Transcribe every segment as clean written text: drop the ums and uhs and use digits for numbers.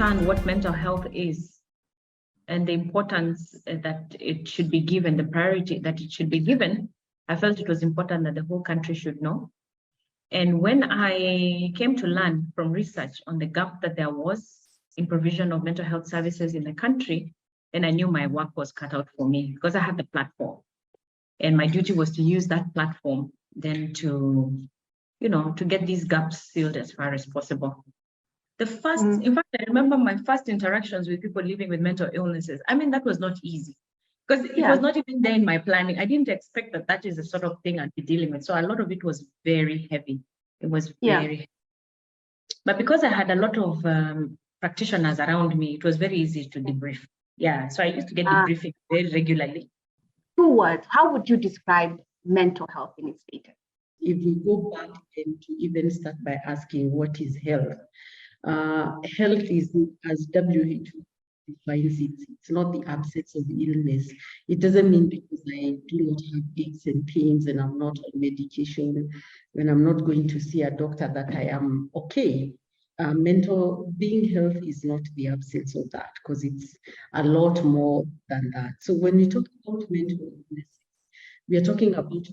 understand what mental health is and the importance that it should be given, the priority that it should be given, I felt it was important that the whole country should know. And when I came to learn from research on the gap that there was in provision of mental health services in the country, then I knew my work was cut out for me because I had the platform. And my duty was to use that platform then to, to get these gaps filled as far as possible. In fact, I remember my first interactions with people living with mental illnesses. I mean, that was not easy because it was not even there in my planning. I didn't expect that that is the sort of thing I'd be dealing with. So a lot of it was very heavy. It was very heavy. But because I had a lot of practitioners around me, it was very easy to debrief. Yeah, so I used to get debriefing very regularly. 2 words, how would you describe mental health in its status? If we go back and to even start by asking what is health? Health is, as WHO defines it, it's not the absence of illness. It doesn't mean because I do not have aches and pains and I'm not on medication, when I'm not going to see a doctor, that I am okay. Being health is not the absence of that, because it's a lot more than that. So when we talk about mental illness, we are talking about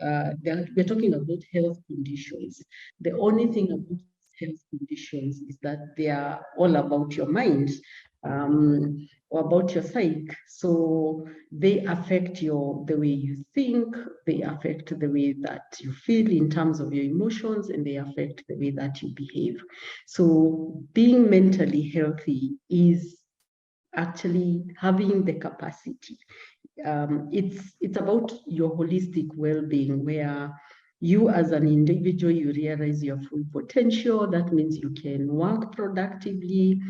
we're talking about health conditions. The only thing about health conditions is that they are all about your mind, or about your psyche. So they affect the way you think, they affect the way that you feel in terms of your emotions, and they affect the way that you behave. So being mentally healthy is actually having the capacity. It's about your holistic well-being, where you as an individual, you realize your full potential. That means you can work productively,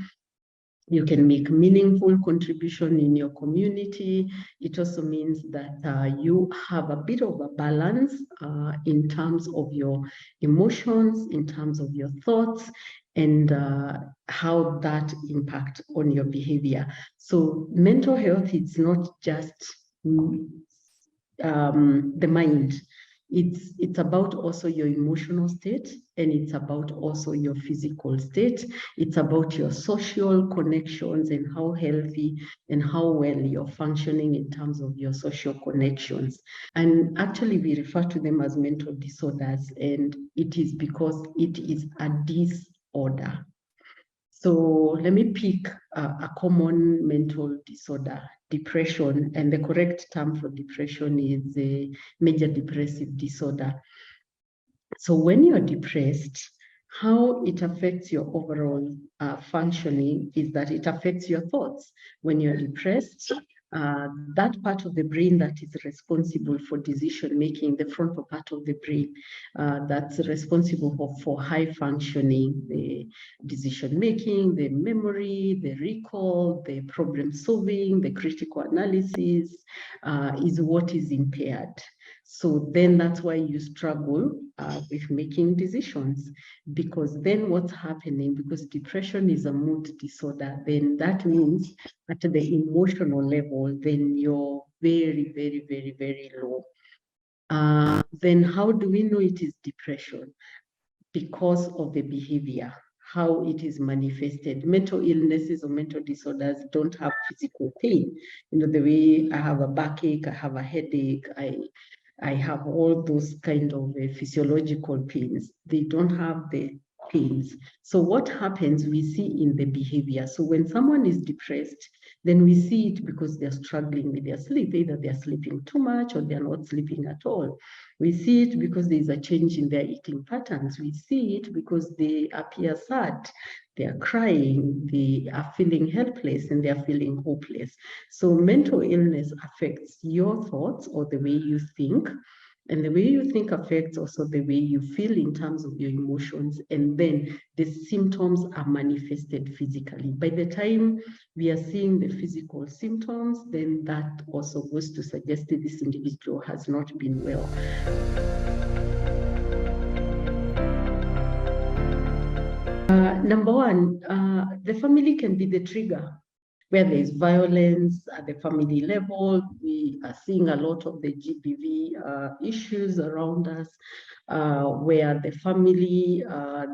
you can make meaningful contribution in your community. It also means that you have a bit of a balance in terms of your emotions, in terms of your thoughts, and how that impacts on your behavior. So mental health is not just the mind. It's about also your emotional state, and it's about also your physical state. It's about your social connections and how healthy and how well you're functioning in terms of your social connections. And actually, we refer to them as mental disorders, and it is because it is a disorder. So let me pick a common mental disorder, depression, and the correct term for depression is a major depressive disorder. So when you're depressed, how it affects your overall functioning is that it affects your thoughts. When you're depressed, that part of the brain that is responsible for decision making, the frontal part of the brain that's responsible for high functioning, the decision making, the memory, the recall, the problem solving, the critical analysis is what is impaired. So then that's why you struggle with making decisions, because then what's happening, because depression is a mood disorder, then that means at the emotional level, then you're very, very, very, very low. Then how do we know it is depression? Because of the behavior, how it is manifested. Mental illnesses or mental disorders don't have physical pain. The way I have a backache, I have a headache, I have all those kind of physiological pains. They don't have the pains. So what happens, we see in the behavior. So when someone is depressed, then we see it because they're struggling with their sleep. Either they're sleeping too much or they're not sleeping at all. We see it because there's a change in their eating patterns. We see it because they appear sad, they are crying, they are feeling helpless, and they are feeling hopeless. So mental illness affects your thoughts or the way you think, and the way you think affects also the way you feel in terms of your emotions, and then the symptoms are manifested physically. By the time we are seeing the physical symptoms, then that also goes to suggest that this individual has not been well. Number one, the family can be the trigger. where there is violence at the family level. We are seeing a lot of the GBV issues around us, where the family,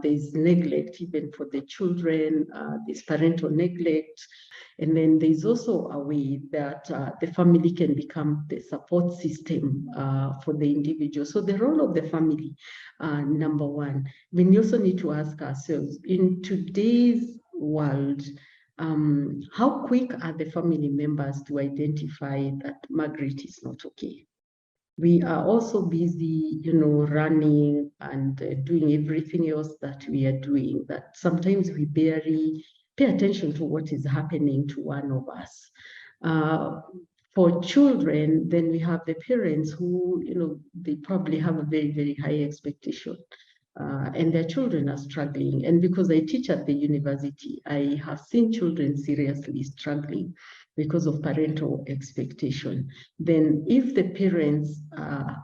there's neglect even for the children, there's parental neglect. And then there's also a way that the family can become the support system for the individual. So the role of the family, number one, we also need to ask ourselves, in today's world, how quick are the family members to identify that Margaret is not okay? We are also busy, running and doing everything else that we are doing, that sometimes we barely pay attention to what is happening to one of us. For children, then we have the parents who, they probably have a very, very high expectation. And their children are struggling. And because I teach at the university, I have seen children seriously struggling because of parental expectation. Then if the parents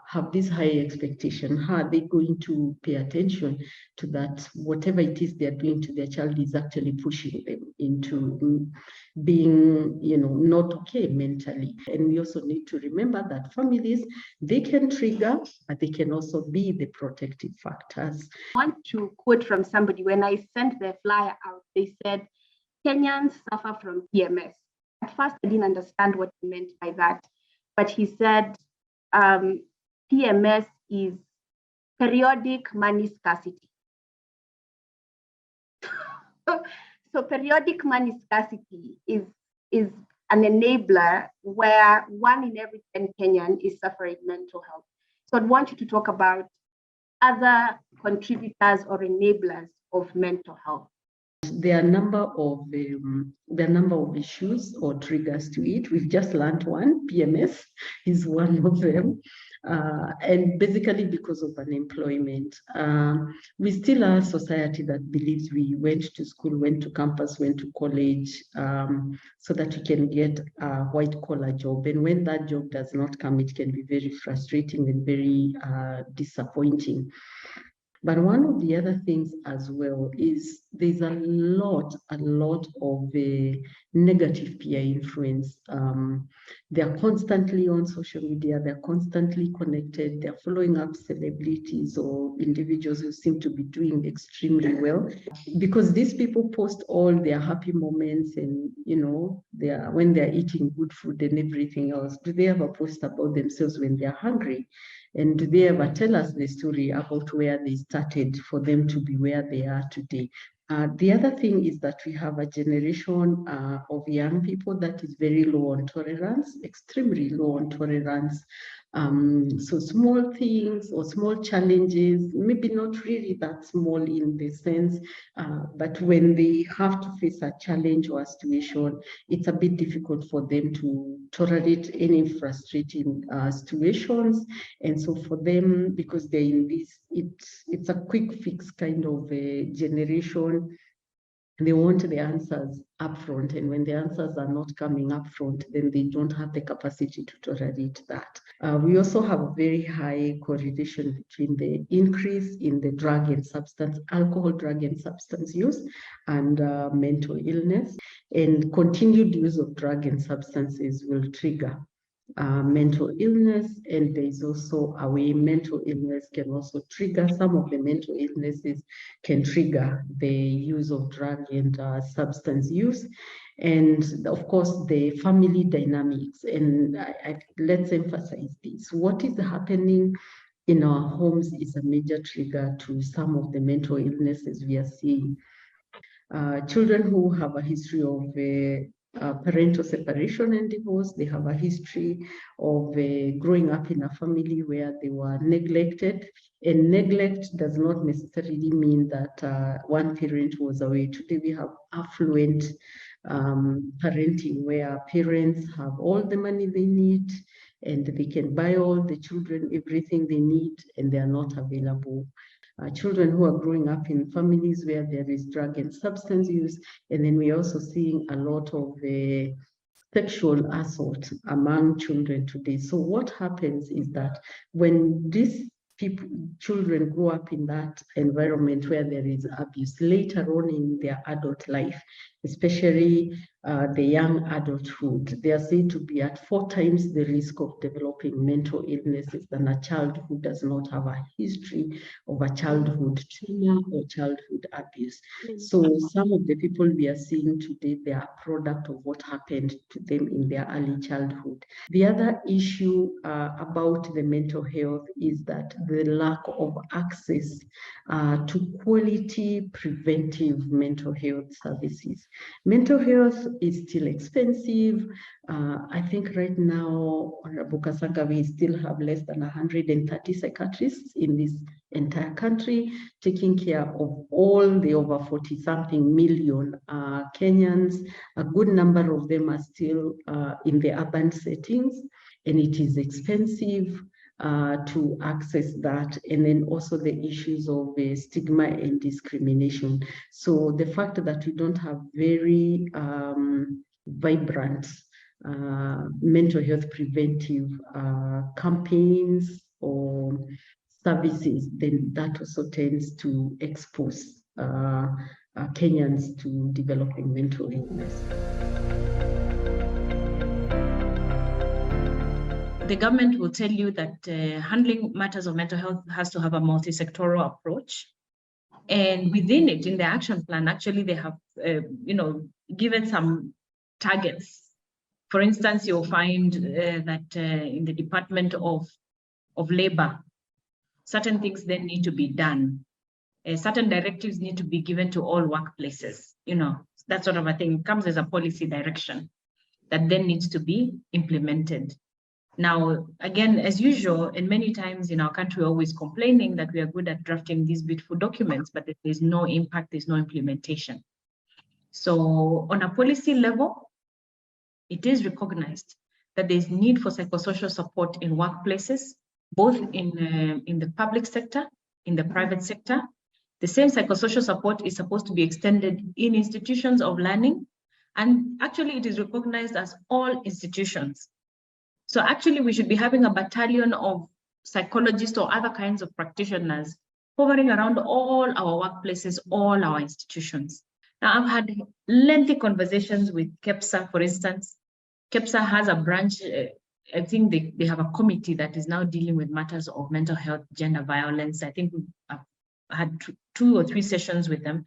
have this high expectation, how are they going to pay attention to that? Whatever it is they're doing to their child is actually pushing them into being, not okay mentally. And we also need to remember that families, they can trigger, but they can also be the protective factors. I want to quote from somebody. When I sent the flyer out, they said, Kenyans suffer from PMS. At first, I didn't understand what he meant by that, but he said PMS is periodic money scarcity. So periodic money scarcity is an enabler where 1 in every 10 Kenyan is suffering mental health. So I want you to talk about other contributors or enablers of mental health. There are a number of issues or triggers to it. We've just learned one. PMS is one of them. And basically because of unemployment. We still are a society that believes we went to school, went to campus, went to college, so that you can get a white-collar job. And when that job does not come, it can be very frustrating and very disappointing. But one of the other things as well is there's a lot of negative peer influence. They're constantly on social media, they're constantly connected, they're following up celebrities or individuals who seem to be doing extremely well. Because these people post all their happy moments and, when they're eating good food and everything else. Do they ever post about themselves when they're hungry? And do they ever tell us the story about where they started for them to be where they are today? The other thing is that we have a generation of young people that is very low on tolerance, extremely low on tolerance. So small things or small challenges, maybe not really that small in the sense, but when they have to face a challenge or a situation, it's a bit difficult for them to tolerate any frustrating situations. And so for them, because they're in this, it's a quick fix kind of a generation. They want the answers upfront, and when the answers are not coming upfront, then they don't have the capacity to tolerate that. We also have a very high correlation between the increase in the alcohol, drug, and substance use, and mental illness. And continued use of drug and substances will trigger mental illness, and there's also a way mental illness can also trigger. Some of the mental illnesses can trigger the use of drug and substance use, and of course the family dynamics. And let's emphasize this: what is happening in our homes is a major trigger to some of the mental illnesses we are seeing. Children who have a history of parental separation and divorce, they have a history of growing up in a family where they were neglected. And neglect does not necessarily mean that one parent was away. Today we have affluent parenting where parents have all the money they need and they can buy all the children everything they need, and they are not available. Children who are growing up in families where there is drug and substance use. And then we're also seeing a lot of sexual assault among children today. So what happens is that when these children grow up in that environment where there is abuse later on in their adult life, especially the young adulthood. They are said to be at 4 times the risk of developing mental illnesses than a child who does not have a history of a childhood trauma or childhood abuse. So some of the people we are seeing today, they are a product of what happened to them in their early childhood. The other issue about the mental health is that the lack of access to quality preventive mental health services. Mental health is still expensive. I think right now, Honorable Kasanga, we still have less than 130 psychiatrists in this entire country, taking care of all the over 40-something million Kenyans. A good number of them are still in the urban settings, and it is expensive to access that, and then also the issues of stigma and discrimination. So the fact that we don't have very vibrant mental health preventive campaigns or services, then that also tends to expose Kenyans to developing mental illness. The government will tell you that handling matters of mental health has to have a multi-sectoral approach. And within it, in the action plan, actually, they have, given some targets. For instance, you'll find that in the Department of Labor, certain things then need to be done. Certain directives need to be given to all workplaces. That sort of a thing comes as a policy direction that then needs to be implemented. Now, again, as usual, and many times in our country, we're always complaining that we are good at drafting these beautiful documents, but there's no impact, there's no implementation. So on a policy level, it is recognized that there's need for psychosocial support in workplaces, both in the public sector, in the private sector. The same psychosocial support is supposed to be extended in institutions of learning, and actually it is recognized as all institutions. So actually, we should be having a battalion of psychologists or other kinds of practitioners hovering around all our workplaces, all our institutions. Now, I've had lengthy conversations with KEPSA, for instance. KEPSA has a branch, I think they have a committee that is now dealing with matters of mental health, gender violence. I think I've had 2 or 3 sessions with them,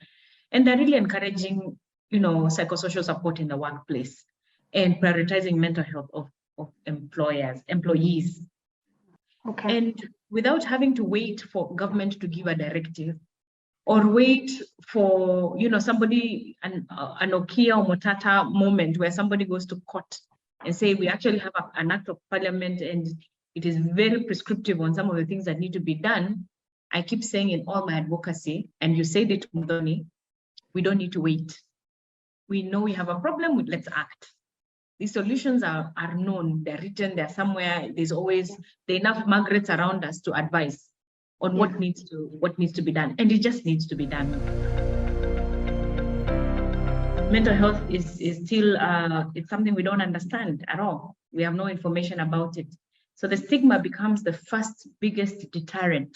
and they're really encouraging, psychosocial support in the workplace and prioritizing mental health of employees. Okay. And without having to wait for government to give a directive or wait for, somebody, an Okia or Motata moment where somebody goes to court and say, we actually have an act of parliament and it is very prescriptive on some of the things that need to be done. I keep saying in all my advocacy, and you said it, Mdoni, we don't need to wait. We know we have a problem, let's act. These solutions are known, they're written, they're somewhere. There's always enough Margarets around us to advise on what needs to be done, and it just needs to be done. Mental health is still it's something we don't understand at all. We have no information about it. So the stigma becomes the first biggest deterrent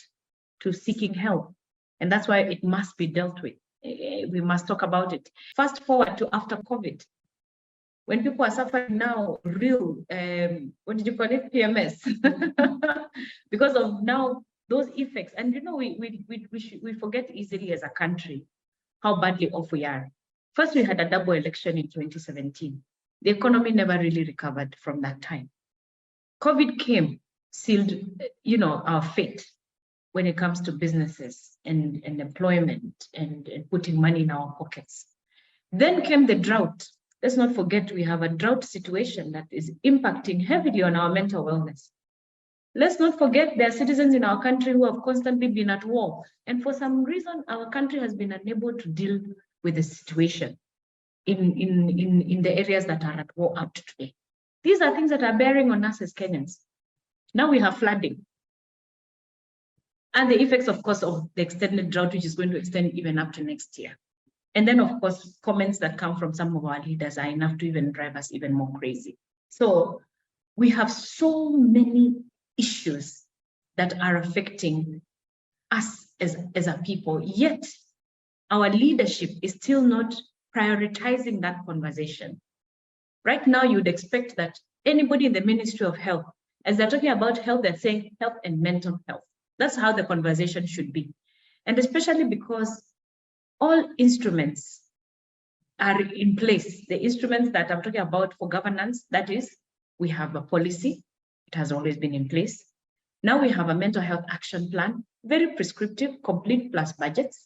to seeking help, and that's why it must be dealt with. We must talk about it. Fast forward to after COVID. When people are suffering now, real, what did you call it, PMS, because of now those effects. And we forget easily as a country how badly off we are. First, we had a double election in 2017. The economy never really recovered from that time. COVID came, sealed, our fate when it comes to businesses and employment and putting money in our pockets. Then came the drought. Let's not forget we have a drought situation that is impacting heavily on our mental wellness. Let's not forget there are citizens in our country who have constantly been at war. And for some reason, our country has been unable to deal with the situation in the areas that are at war up to today. These are things that are bearing on us as Kenyans. Now we have flooding. And the effects, of course, of the extended drought, which is going to extend even up to next year. And then, of course, comments that come from some of our leaders are enough to even drive us even more crazy. So we have so many issues that are affecting us as a people, yet our leadership is still not prioritizing that conversation. Right now, you'd expect that anybody in the Ministry of Health, as they're talking about health, they're saying health and mental health. That's how the conversation should be. And especially because all instruments are in place. The instruments that I'm talking about for governance, that is, we have a policy, it has always been in place. Now we have a mental health action plan, very prescriptive, complete plus budgets.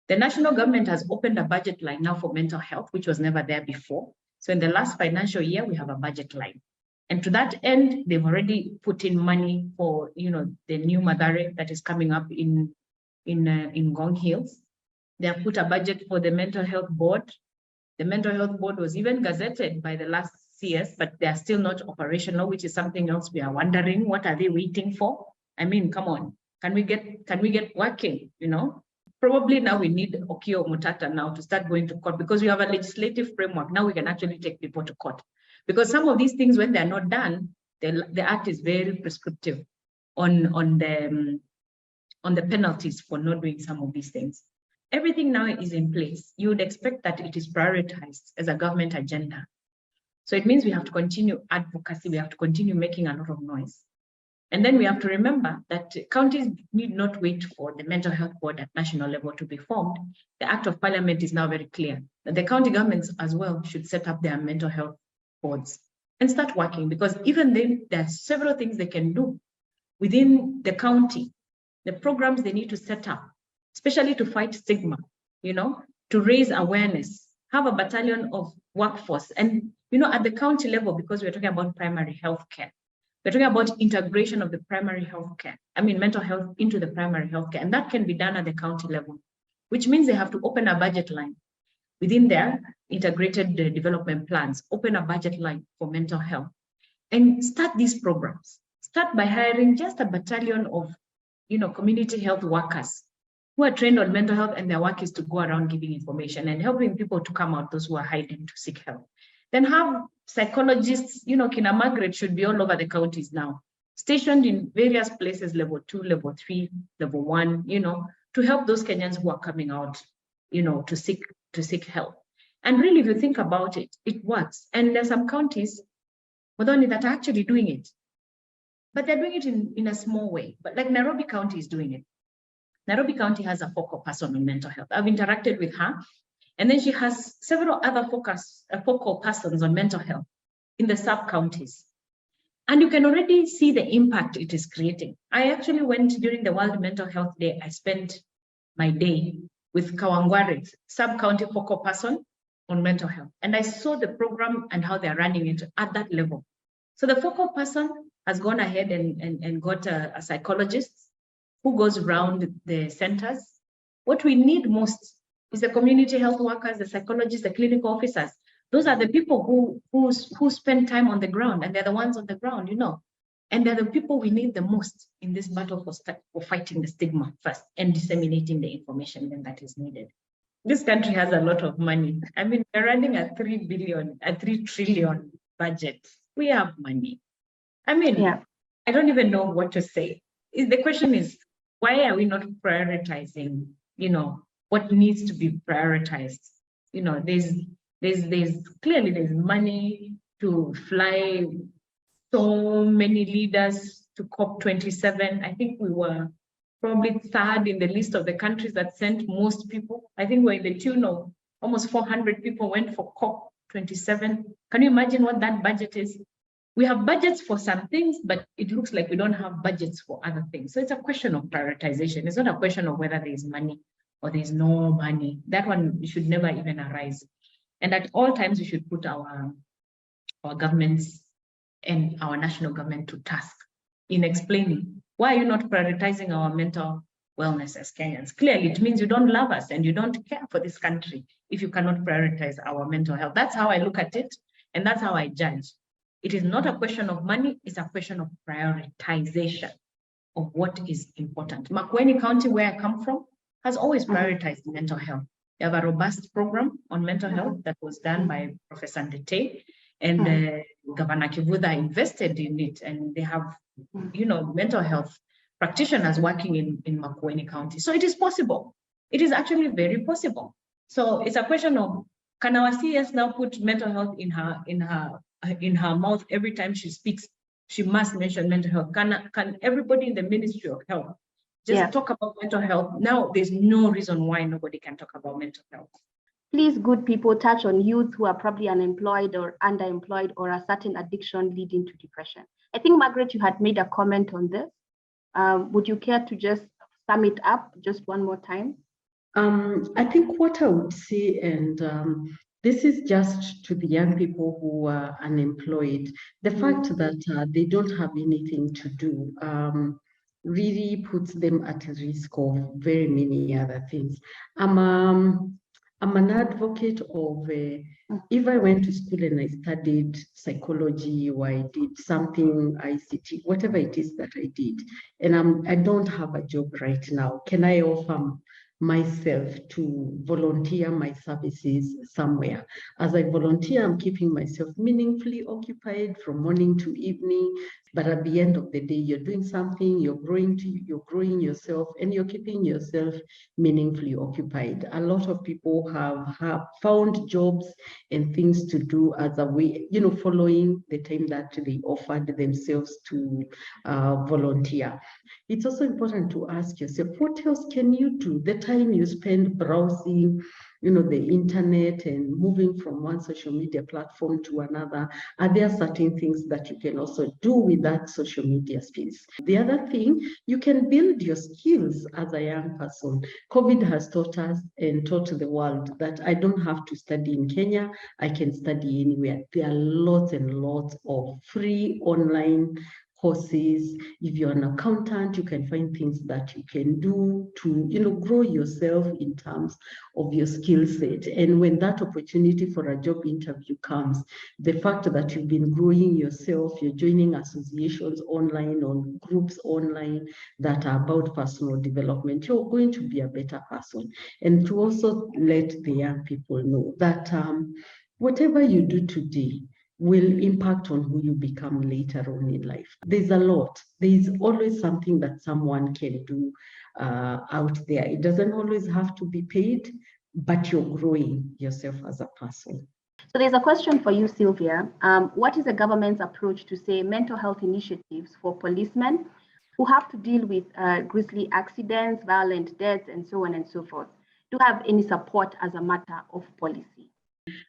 The national government has opened a budget line now for mental health, which was never there before. So in the last financial year, we have a budget line. And to that end, they've already put in money for, the new Madare that is coming up in Ngong Hills. They have put a budget for the mental health board. The mental health board was even gazetted by the last CS, but they are still not operational, which is something else we are wondering. What are they waiting for? I mean, come on, can we get working? Probably now we need Okio Mutata now to start going to court, because we have a legislative framework. Now we can actually take people to court, because some of these things, when they're not done, the act is very prescriptive on the penalties for not doing some of these things. Everything now is in place. You would expect that it is prioritized as a government agenda. So it means we have to continue advocacy. We have to continue making a lot of noise. And then we have to remember that counties need not wait for the mental health board at national level to be formed. The Act of Parliament is now very clear that the county governments as well should set up their mental health boards and start working, because even then there are several things they can do within the county, the programs they need to set up, especially to fight stigma, to raise awareness, have a battalion of workforce. And, at the county level, because we're talking about primary health care, we're talking about integration of the primary health care, mental health into the primary health care. And that can be done at the county level, which means they have to open a budget line within their integrated development plans, open a budget line for mental health, and start these programs. Start by hiring just a battalion of, community health workers who are trained on mental health, and their work is to go around giving information and helping people to come out, those who are hiding, to seek help. Then have psychologists, Kina Margaret should be all over the counties now, stationed in various places, level 2, level 3, level 1, to help those Kenyans who are coming out, to seek help. And really, if you think about it, it works. And there's some counties, not only that, are actually doing it, but they're doing it in a small way. But like Nairobi County is doing it. Nairobi County has a focal person on mental health. I've interacted with her, and then she has several other focal persons on mental health in the sub-counties. And you can already see the impact it is creating. I actually went during the World Mental Health Day. I spent my day with Kawangware, sub-county focal person on mental health. And I saw the program and how they're running it at that level. So the focal person has gone ahead and got a psychologist who goes around the centers. What we need most is the community health workers, the psychologists, the clinical officers. Those are the people who spend time on the ground, and they're the ones on the ground, and they're the people we need the most in this battle for fighting the stigma first and disseminating the information then that is needed. This country has a lot of money. We're running a 3 trillion budget. We have money. Yeah. I don't even know what to say. The question is, why are we not prioritizing, what needs to be prioritized? There's clearly money to fly so many leaders to COP27. I think we were probably third in the list of the countries that sent most people. I think we're in the tune of almost 400 people went for COP27. Can you imagine what that budget is? We have budgets for some things, but it looks like we don't have budgets for other things. So it's a question of prioritization. It's not a question of whether there's money or there's no money. That one should never even arise. And at all times, we should put our governments and our national government to task in explaining, why are you not prioritizing our mental wellness as Kenyans? Clearly, it means you don't love us and you don't care for this country if you cannot prioritize our mental health. That's how I look at it, and that's how I judge. It is not a question of money, it's a question of prioritization of what is important. Makueni County, where I come from, has always prioritized mental health. They have a robust program on mental health that was done by Professor Ndete, and Governor Kivuda invested in it, and they have, mental health practitioners working in Makueni County. So it is possible. It is actually very possible. So it's a question of, Can our CS now put mental health in her mouth every time she speaks? She must mention mental health. Can everybody in the Ministry of Health just talk about mental health? Now there's no reason why nobody can talk about mental health. Please, good people, touch on youth who are probably unemployed or underemployed or a certain addiction leading to depression. I think, Margaret, you had made a comment on this. Would you care to just sum it up just one more time? I think what I would say, and this is just to the young people who are unemployed, the fact that they don't have anything to do really puts them at risk of very many other things. I'm an advocate of if I went to school and I studied psychology or I did something ICT, whatever it is that I did, and I don't have a job right now, can I offer myself to volunteer my services somewhere? As I volunteer, I'm keeping myself meaningfully occupied from morning to evening. But at the end of the day, you're doing something, you're growing yourself, and you're keeping yourself meaningfully occupied. A lot of people have found jobs and things to do as a way, following the time that they offered themselves to volunteer. It's also important to ask yourself, what else can you do? The time you spend browsing, the internet and moving from one social media platform to another, are there certain things that you can also do with that social media space? The other thing, you can build your skills as a young person. COVID has taught us and taught the world that I don't have to study in Kenya, I can study anywhere. There are lots and lots of free online courses. If you're an accountant, you can find things that you can do to, grow yourself in terms of your skill set. And when that opportunity for a job interview comes, the fact that you've been growing yourself, you're joining associations online or groups online that are about personal development, you're going to be a better person. And to also let the young people know that whatever you do today will impact on who you become later on in life. There's a lot. There's always something that someone can do out there. It doesn't always have to be paid, but you're growing yourself as a person. So there's a question for you, Sylvia. What is the government's approach to, say, mental health initiatives for policemen who have to deal with grisly accidents, violent deaths, and so on and so forth? Do you have any support as a matter of policy?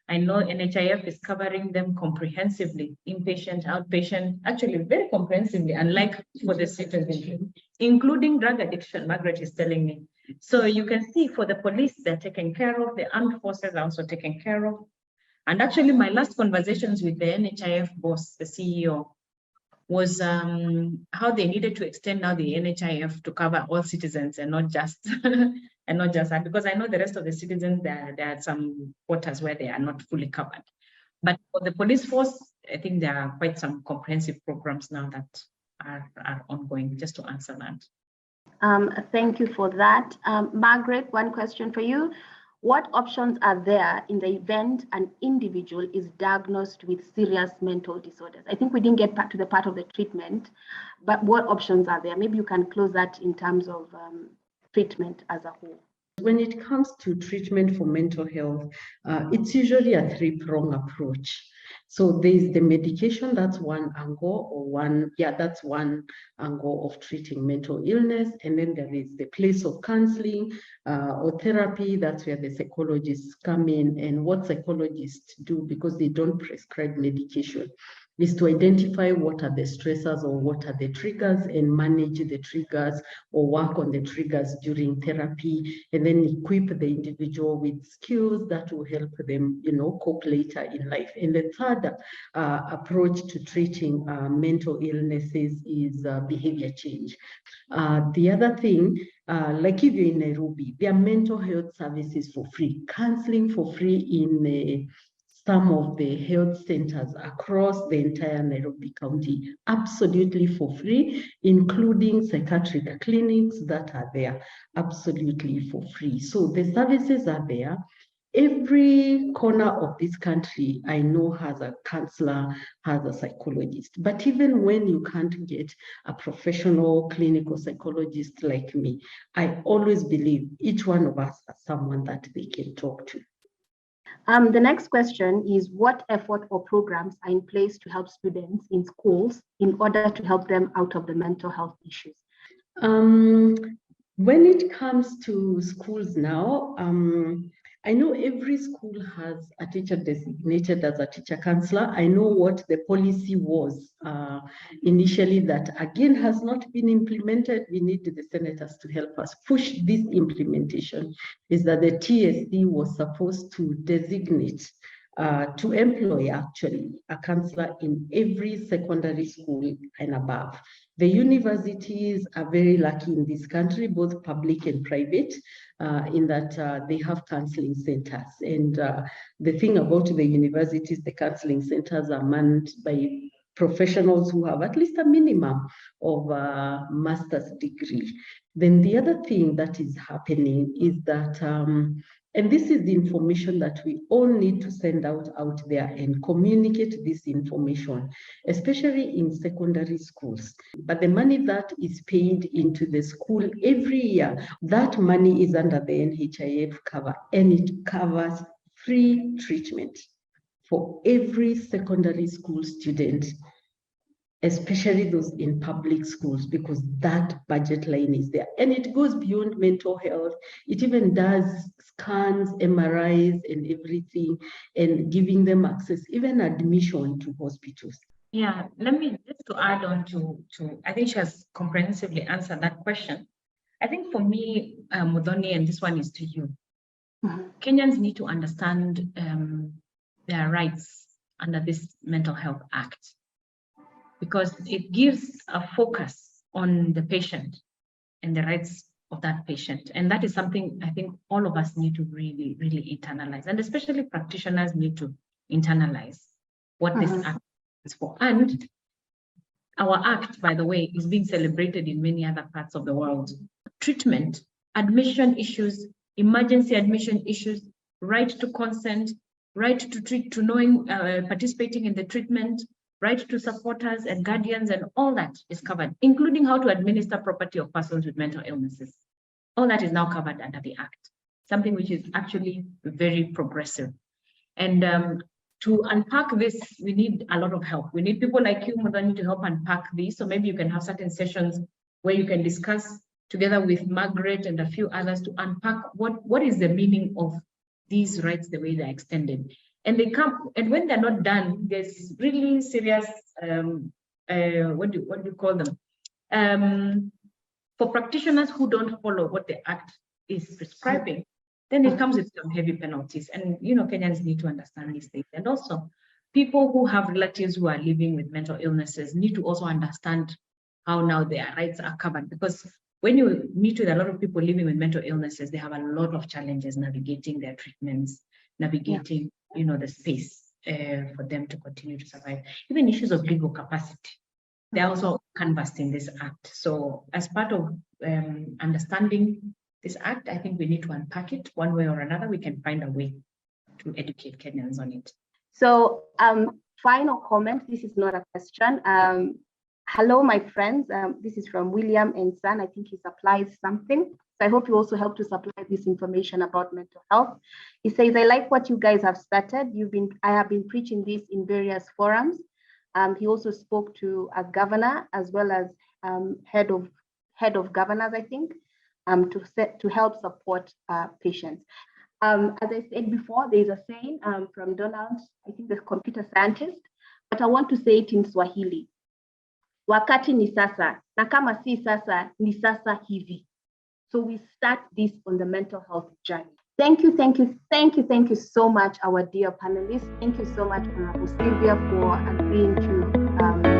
I know NHIF is covering them comprehensively, inpatient, outpatient, actually very comprehensively, unlike for the citizens, including drug addiction, Margaret is telling me. So you can see for the police, they're taken care of, the armed forces are also taken care of. And actually my last conversations with the NHIF boss, the CEO, was how they needed to extend now the NHIF to cover all citizens and not just that, because I know the rest of the citizens, there are some quarters where they are not fully covered. But for the police force, I think there are quite some comprehensive programs now that are ongoing, just to answer that. Thank you for that. Margaret, one question for you. What options are there in the event an individual is diagnosed with serious mental disorders? I think we didn't get back to the part of the treatment, but what options are there? Maybe you can close that in terms of treatment as a whole. When it comes to treatment for mental health, it's usually a three-pronged approach. So there's the medication, that's one angle, that's one angle of treating mental illness. And then there is the place of counseling or therapy. That's where the psychologists come in. And what psychologists do, because they don't prescribe medication, is to identify what are the stressors or what are the triggers and manage the triggers or work on the triggers during therapy, and then equip the individual with skills that will help them, cope later in life. And the third approach to treating mental illnesses is behavior change. The other thing, like if you're in Nairobi, there are mental health services for free, counseling for free in some of the health centers across the entire Nairobi County, absolutely for free, including psychiatric clinics that are there, absolutely for free. So the services are there. Every corner of this country, I know, has a counselor, has a psychologist. But even when you can't get a professional clinical psychologist like me, I always believe each one of us has someone that they can talk to. The next question is, what effort or programs are in place to help students in schools in order to help them out of the mental health issues? When it comes to schools now, I know every school has a teacher designated as a teacher counselor. I know what the policy was initially, that again has not been implemented. We need the senators to help us push this implementation. Is that the TSC was supposed to designate to employ actually a counselor in every secondary school and above. The universities are very lucky in this country, both public and private, in that they have counseling centers. And the thing about the universities, the counseling centers are manned by professionals who have at least a minimum of a master's degree. Then the other thing that is happening is that and this is the information that we all need to send out there and communicate this information, especially in secondary schools. But the money that is paid into the school every year, that money is under the NHIF cover, and it covers free treatment for every secondary school student, especially those in public schools, because that budget line is there. And it goes beyond mental health. It even does scans, MRIs, and everything, and giving them access, even admission to hospitals. Yeah, let me just to add on to I think she has comprehensively answered that question. I think for me, Muthoni, and this one is to you, Kenyans need to understand their rights under this Mental Health Act, because it gives a focus on the patient and the rights of that patient. And that is something I think all of us need to really, really internalize, and especially practitioners need to internalize what this act is for. And our act, by the way, is being celebrated in many other parts of the world. Treatment, admission issues, emergency admission issues, right to consent, right to treat, to knowing, participating in the treatment, right to supporters and guardians, and all that is covered, including how to administer property of persons with mental illnesses. All that is now covered under the Act, something which is actually very progressive. And to unpack this, we need a lot of help. We need people like you, Muthoni, to help unpack this. So maybe you can have certain sessions where you can discuss together with Margaret and a few others to unpack what is the meaning of these rights, the way they're extended. And they come, and when they're not done, there's really serious, what do you call them? For practitioners who don't follow what the Act is prescribing, then it comes with some heavy penalties. And, you know, Kenyans need to understand these things. And also, people who have relatives who are living with mental illnesses need to also understand how now their rights are covered. Because when you meet with a lot of people living with mental illnesses, they have a lot of challenges navigating their treatments, navigating, you know, the space for them to continue to survive. Even issues of legal capacity, they're also canvassed in this Act. So as part of understanding this Act, I think we need to unpack it one way or another. We can find a way to educate Kenyans on it. So final comment, this is not a question. Hello, my friends. This is from William and Son. I think he supplies something. So I hope you also help to supply this information about mental health. He says, I like what you guys have started. I have been preaching this in various forums. He also spoke to a governor as well as head of governors, I think, to help support patients. As I said before, there's a saying from Donald, I think the computer scientist, but I want to say it in Swahili. Wakati ni sasa, na kama si sasa, ni sasa hivi. So we start this on the mental health journey. Thank you so much, our dear panelists. Thank you so much, Honorable Sylvia, for agreeing to